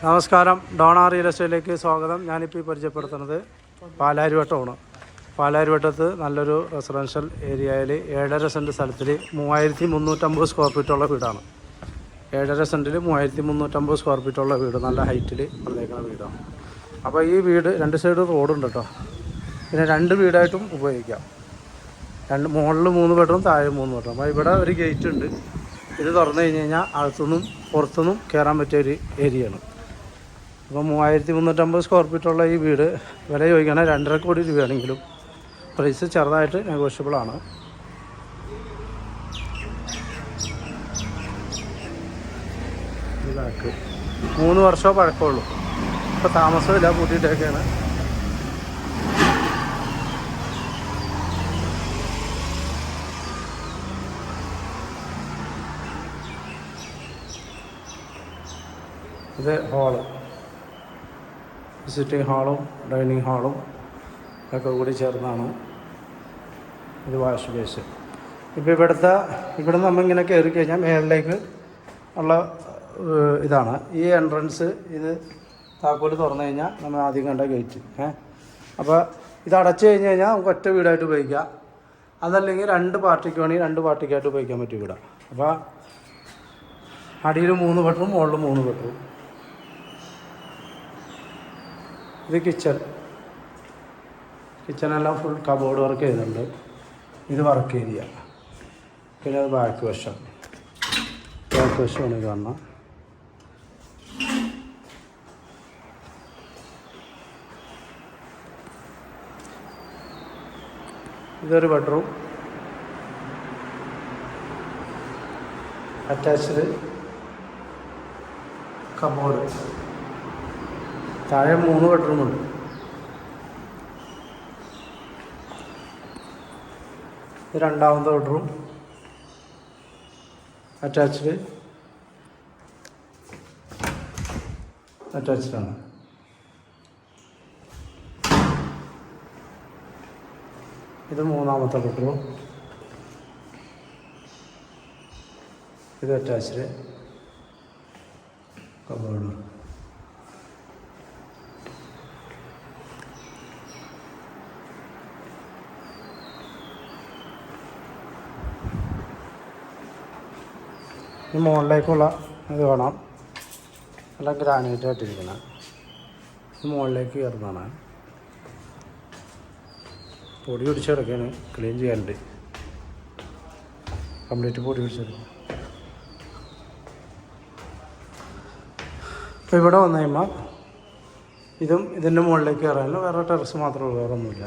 നമസ്കാരം, Donna real എസ്റ്റേറ്റിലേക്ക് സ്വാഗതം. ഞാനിപ്പോൾ ഈ പരിചയപ്പെടുത്തുന്നത് പാലാരിവട്ടമാണ്. പാലാരിവട്ടത്ത് നല്ലൊരു റെസിഡൻഷ്യൽ ഏരിയയിൽ 7.5 സെൻറ്റ് സ്ഥലത്തിൽ 3350 സ്ക്വയർ ഫീറ്റുള്ള വീടാണ്. 7.5 സെൻറ്റിൽ 3350 സ്ക്വയർ ഫീറ്റുള്ള വീട്, നല്ല ഹൈറ്റിൽ പണിതേക്കുന്ന വീടാണ്. അപ്പോൾ ഈ വീട് 2 സൈഡ് റോഡുണ്ട് കേട്ടോ. പിന്നെ 2 വീടായിട്ടും ഉപയോഗിക്കാം. മുകളിൽ 3 ബെഡ്റൂം, താഴെ 3 ബെഡ്റൂം. അപ്പോൾ ഇവിടെ ഒരു ഗേറ്റ് ഉണ്ട്. ഇത് തുറന്നു കഴിഞ്ഞ് കഴിഞ്ഞാൽ അകത്തുനിന്നും പുറത്തുനിന്നും കയറാൻ പറ്റിയ ഒരു ഏരിയയാണ്. അപ്പോൾ 3350 സ്ക്വയർ ഫീറ്റുള്ള ഈ വീട് വില ചോദിക്കുകയാണെങ്കിൽ 2.5 കോടി രൂപയാണെങ്കിലും പ്രൈസ് ചെറുതായിട്ട് നെഗോഷ്യബിളാണ്. ഇതാക്ക് 3 വർഷമോ പഴക്കമുള്ളൂ. ഇപ്പോൾ താമസമില്ല, കൂട്ടിയിട്ടൊക്കെയാണ്. ഇത് ഹാള്, വിസിറ്റിംഗ് ഹാളും ഡൈനിങ് ഹാളും ഒക്കെ കൂടി ചേർന്നാണ്. ഇത് വാഷ് ബേസ്. ഇപ്പോൾ ഇവിടെ നമ്മളിങ്ങനെ കയറി കഴിഞ്ഞാൽ മേളിലേക്ക് ഉള്ള ഇതാണ് ഈ എൻട്രൻസ്. ഇത് താക്കോല് തുറന്നു കഴിഞ്ഞാൽ നമ്മൾ ആദ്യം കണ്ട ഗേറ്റ്. അപ്പോൾ ഇത് അടച്ചു കഴിഞ്ഞ് കഴിഞ്ഞാൽ നമുക്ക് ഒറ്റ വീടായിട്ട് ഉപയോഗിക്കാം. അതല്ലെങ്കിൽ 2 പാർട്ടിക്ക് വേണമെങ്കിൽ 2 പാർട്ടിക്കായിട്ട് ഉപയോഗിക്കാൻ പറ്റിയ വീടാണ്. അപ്പോൾ അടിയിൽ 3 ബെഡ്റൂം, മുകളിൽ 3 ബെഡ്റൂം. ഇത് കിച്ചണെല്ലാം ഫുൾ കബോർഡ് വർക്ക് ചെയ്യുന്നുണ്ട്. ഇത് വർക്ക് ഏരിയ. പിന്നെ അത് ബാക്ക് വശമാണ് ഇത് കാണാം. ഇതൊരു ബെഡ്റൂം, അറ്റാച്ച്ഡ് കബോർഡ്. താഴെ 3 ബെഡ്റൂമുണ്ട്. ഇത് 2ാമത്തെ ബെഡ്റൂം, അറ്റാച്ച്ഡാണ്. ഇത് 3ാമത്തെ ബെഡ്റൂം, ഇത് അറ്റാച്ച്ഡ് കബോർഡ്. ഈ മുകളിലേക്കുള്ള ഇത് കാണാം, നല്ല ഗ്രാനൈറ്റ് ആയിട്ടിരിക്കണം. ഇത് മുകളിലേക്ക് കയറുന്നതാണ്. പൊടി പിടിച്ചെടുക്കുകയാണ്, ക്ലീൻ ചെയ്യാനുണ്ട്. കംപ്ലീറ്റ് പൊടി പിടിച്ചെടുക്കും. അപ്പോൾ ഇവിടെ വന്നു കഴിയുമ്പോൾ ഇതിൻ്റെ മുകളിലേക്ക് കയറാനല്ലോ, വേറെ ടെറസ് മാത്രമേ ഉള്ളൂ, വേറെ ഒന്നുമില്ല.